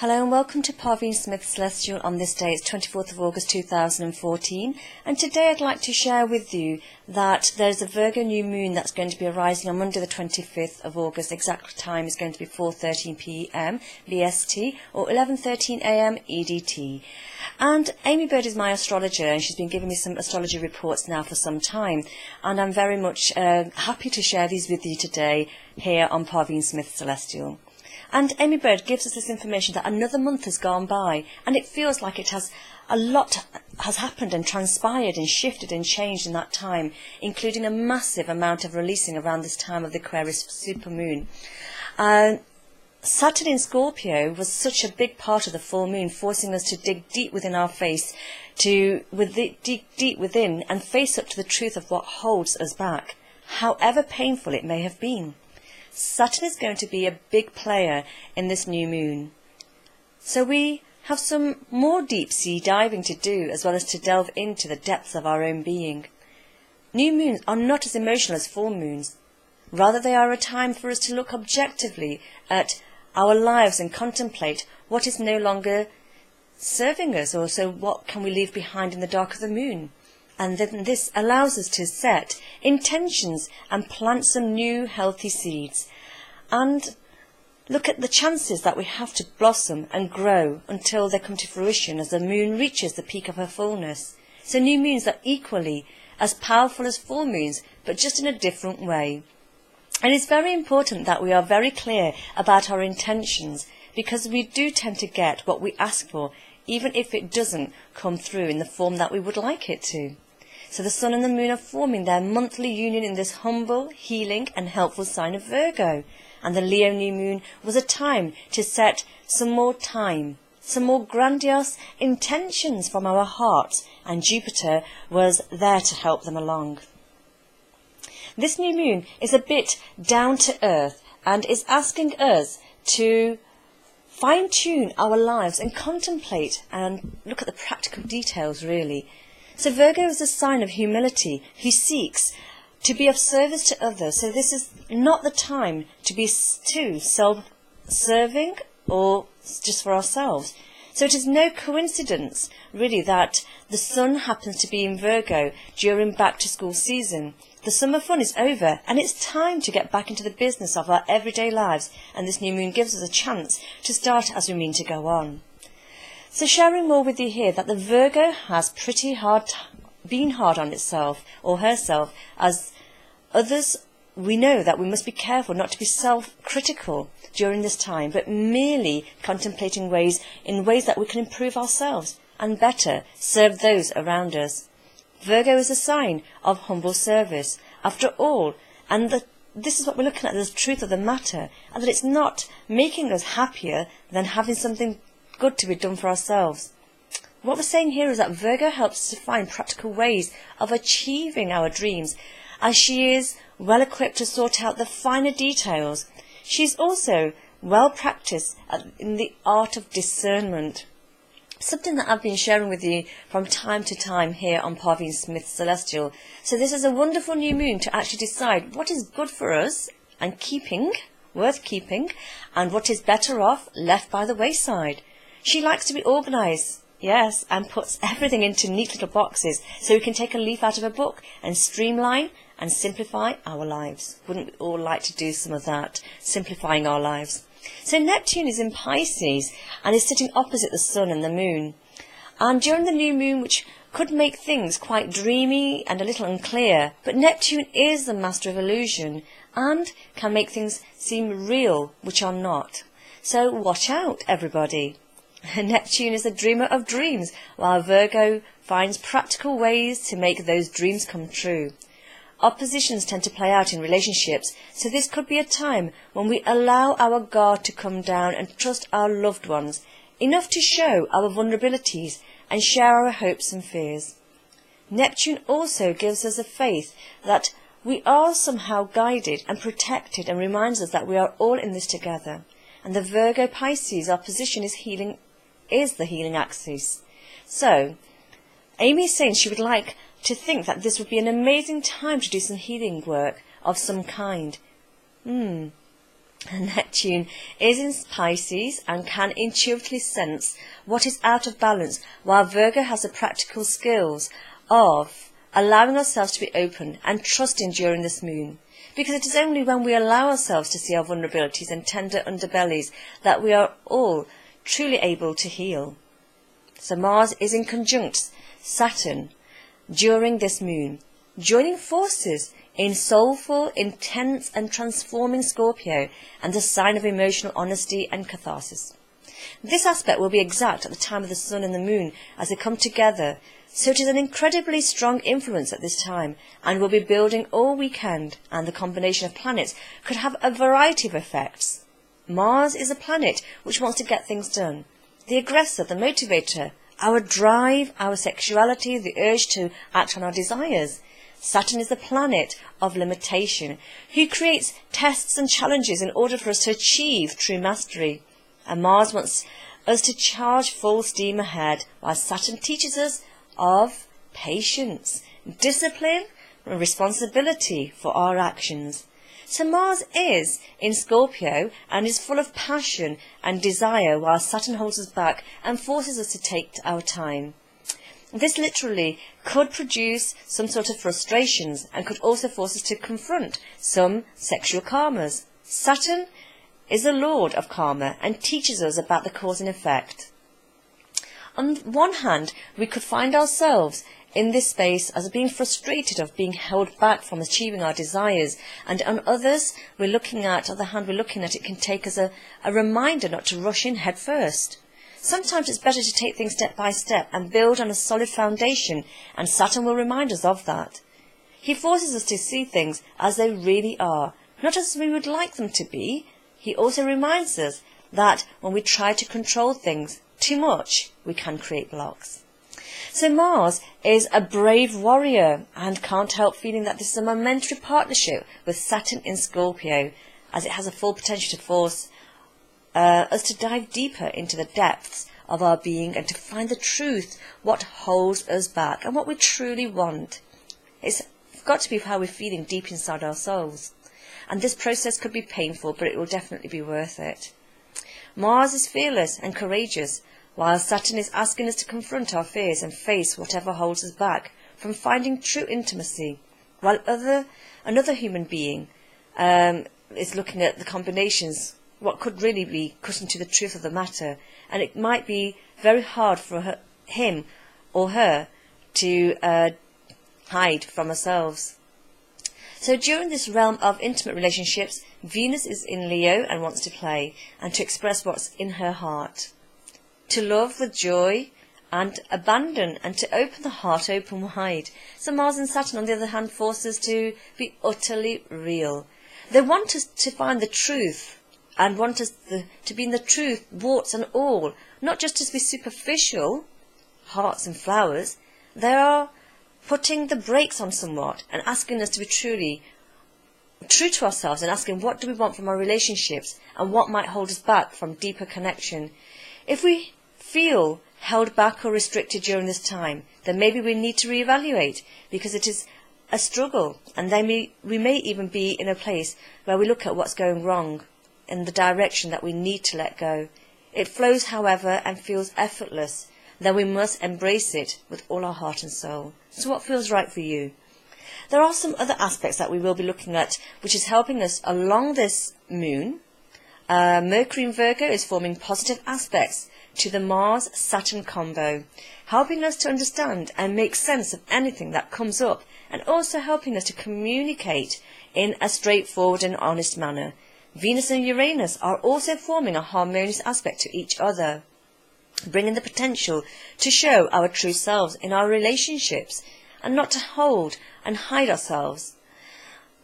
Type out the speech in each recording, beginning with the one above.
Hello and welcome to Parveen Smith's Celestial on this day. It's 24th of August 2014, and today I'd like to share with you that there's a Virgo New Moon that's going to be arising on Monday the 25th of August. Exact time is going to be 4:13 p.m. BST or 11:13 a.m. EDT. And Amy Bird is my astrologer, and she's been giving me some astrology reports now for some time, and I'm very much happy to share these with you today here on Parveen Smith's Celestial. And Amy Bird gives us this information that another month has gone by, and it feels like a lot has happened and transpired and shifted and changed in that time, including a massive amount of releasing around this time of the Aquarius supermoon. Saturn in Scorpio was such a big part of the full moon, forcing us to dig deep within our face, dig deep within and face up to the truth of what holds us back, however painful it may have been. Saturn is going to be a big player in this new moon. So we have some more deep sea diving to do, as well as to delve into the depths of our own being. New moons are not as emotional as full moons. Rather, they are a time for us to look objectively at our lives and contemplate what is no longer serving us, or so what can we leave behind in the dark of the moon. And then this allows us to set intentions and plant some new healthy seeds and look at the chances that we have to blossom and grow until they come to fruition as the moon reaches the peak of her fullness. So new moons are equally as powerful as full moons, but just in a different way. And it's very important that we are very clear about our intentions, because we do tend to get what we ask for, even if it doesn't come through in the form that we would like it to. So the sun and the moon are forming their monthly union in this humble, healing and helpful sign of Virgo. And the Leo new moon was a time to set some more grandiose intentions from our hearts, and Jupiter was there to help them along. This new moon is a bit down to earth and is asking us to fine-tune our lives and contemplate and look at the practical details, really. So Virgo is a sign of humility who seeks to be of service to others. So this is not the time to be too self-serving or just for ourselves. So it is no coincidence, really, that the sun happens to be in Virgo during back-to-school season. The summer fun is over, and it's time to get back into the business of our everyday lives, and this new moon gives us a chance to start as we mean to go on. So sharing more with you here that the Virgo has been hard on itself or herself. As others, we know that we must be careful not to be self-critical during this time, but merely contemplating ways that we can improve ourselves and better serve those around us. Virgo is a sign of humble service, after all, and this is what we're looking at, the truth of the matter, and that it's not making us happier than having something good to be done for ourselves. What we're saying here is that Virgo helps us to find practical ways of achieving our dreams, as she is well equipped to sort out the finer details. She's also well practiced in the art of discernment, something that I've been sharing with you from time to time here on Parveen Smith's Celestial. So this is a wonderful new moon to actually decide what is good for us and worth keeping, and what is better off left by the wayside. She likes to be organised, yes, and puts everything into neat little boxes so we can take a leaf out of a book and streamline and simplify our lives. Wouldn't we all like to do some of that, simplifying our lives? So Neptune is in Pisces and is sitting opposite the sun and the moon. And during the new moon, which could make things quite dreamy and a little unclear, but Neptune is the master of illusion and can make things seem real, which are not. So watch out, everybody. Neptune is a dreamer of dreams, while Virgo finds practical ways to make those dreams come true. Oppositions tend to play out in relationships, so this could be a time when we allow our guard to come down and trust our loved ones enough to show our vulnerabilities and share our hopes and fears. Neptune also gives us a faith that we are somehow guided and protected, and reminds us that we are all in this together. And the Virgo Pisces opposition is the healing axis. So Amy is saying she would like to think that this would be an amazing time to do some healing work of some kind. Neptune is in Pisces and can intuitively sense what is out of balance, while Virgo has the practical skills of allowing ourselves to be open and trusting during this moon. Because it is only when we allow ourselves to see our vulnerabilities and tender underbellies that we are all truly able to heal. So Mars is in conjunct Saturn during this moon, joining forces in soulful, intense and transforming Scorpio, and the sign of emotional honesty and catharsis. This aspect will be exact at the time of the Sun and the Moon as they come together, so it is an incredibly strong influence at this time, and will be building all weekend, and the combination of planets could have a variety of effects. Mars is a planet which wants to get things done. The aggressor, the motivator, our drive, our sexuality, the urge to act on our desires. Saturn is the planet of limitation, who creates tests and challenges in order for us to achieve true mastery. And Mars wants us to charge full steam ahead, while Saturn teaches us of patience, discipline, and responsibility for our actions. So Mars is in Scorpio and is full of passion and desire, while Saturn holds us back and forces us to take our time. This literally could produce some sort of frustrations and could also force us to confront some sexual karmas. Saturn is the lord of karma and teaches us about the cause and effect. On one hand, we could find ourselves in this space as being frustrated of being held back from achieving our desires, and on others, on the other hand, we're looking at it can take as a reminder not to rush in head first. Sometimes it's better to take things step by step and build on a solid foundation, and Saturn will remind us of that. He forces us to see things as they really are, not as we would like them to be. He also reminds us that when we try to control things too much, we can create blocks. So Mars is a brave warrior and can't help feeling that this is a momentary partnership with Saturn in Scorpio, as it has a full potential to force us to dive deeper into the depths of our being and to find the truth, what holds us back and what we truly want. It's got to be how we're feeling deep inside our souls. And this process could be painful, but it will definitely be worth it. Mars is fearless and courageous, while Saturn is asking us to confront our fears and face whatever holds us back from finding true intimacy, while another human being is looking at the combinations, what could really be cutting to the truth of the matter, and it might be very hard for him or her to hide from ourselves. So during this realm of intimate relationships, Venus is in Leo and wants to play and to express what's in her heart, to love with joy and abandon, and to open the heart open wide. So Mars and Saturn, on the other hand, force us to be utterly real. They want us to find the truth and want us to be in the truth, warts and all, not just to be superficial, hearts and flowers. They are putting the brakes on somewhat and asking us to be truly true to ourselves and asking what do we want from our relationships and what might hold us back from deeper connection. If we feel held back or restricted during this time, then maybe we need to reevaluate, because it is a struggle, and then we may even be in a place where we look at what's going wrong in the direction that we need to let go. It flows, however, and feels effortless. Then we must embrace it with all our heart and soul. So what feels right for you? There are some other aspects that we will be looking at, which is helping us along this moon. Mercury in Virgo is forming positive aspects to the Mars-Saturn combo, helping us to understand and make sense of anything that comes up, and also helping us to communicate in a straightforward and honest manner. Venus and Uranus are also forming a harmonious aspect to each other, bringing the potential to show our true selves in our relationships and not to hold and hide ourselves.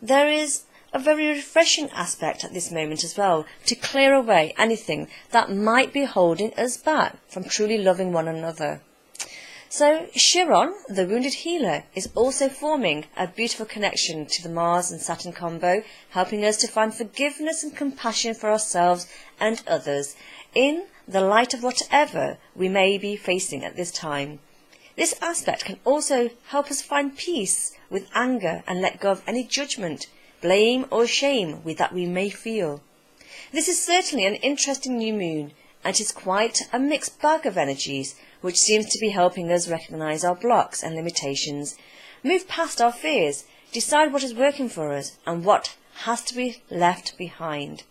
There is a very refreshing aspect at this moment as well, to clear away anything that might be holding us back from truly loving one another. So Chiron, the wounded healer, is also forming a beautiful connection to the Mars and Saturn combo, helping us to find forgiveness and compassion for ourselves and others in the light of whatever we may be facing at this time. This aspect can also help us find peace with anger and let go of any judgment, blame or shame that we may feel. This is certainly an interesting new moon, and it is quite a mixed bag of energies, which seems to be helping us recognise our blocks and limitations, move past our fears, decide what is working for us and what has to be left behind.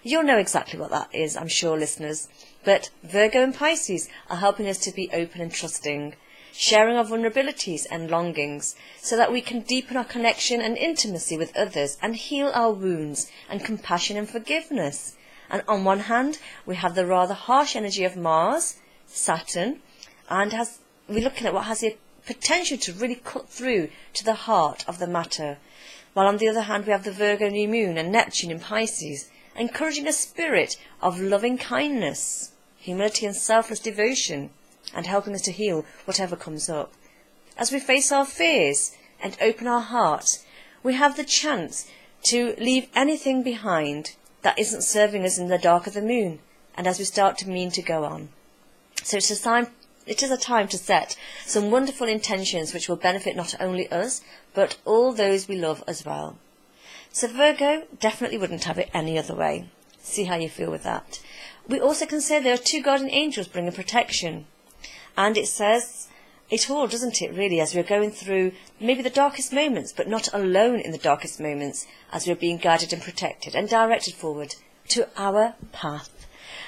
You'll know exactly what that is, I'm sure, listeners, but Virgo and Pisces are helping us to be open and trusting, sharing our vulnerabilities and longings so that we can deepen our connection and intimacy with others and heal our wounds and compassion and forgiveness. And on one hand, we have the rather harsh energy of Mars, Saturn, and we're looking at what has the potential to really cut through to the heart of the matter. While on the other hand, we have the Virgo New Moon and Neptune in Pisces, encouraging a spirit of loving kindness, humility and selfless devotion, and helping us to heal whatever comes up. As we face our fears and open our hearts, we have the chance to leave anything behind that isn't serving us in the dark of the moon, and as we start to mean to go on. So it is a time to set some wonderful intentions which will benefit not only us, but all those we love as well. So Virgo definitely wouldn't have it any other way. See how you feel with that. We also can say there are 2 guardian angels bringing protection. And it says it all, doesn't it, really, as we're going through maybe the darkest moments, but not alone in the darkest moments, as we're being guided and protected and directed forward to our path.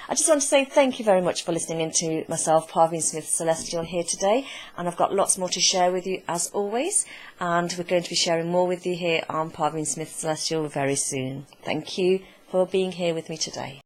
I just want to say thank you very much for listening in to myself, Parveen Smith Celestial, here today. And I've got lots more to share with you as always. And we're going to be sharing more with you here on Parveen Smith Celestial very soon. Thank you for being here with me today.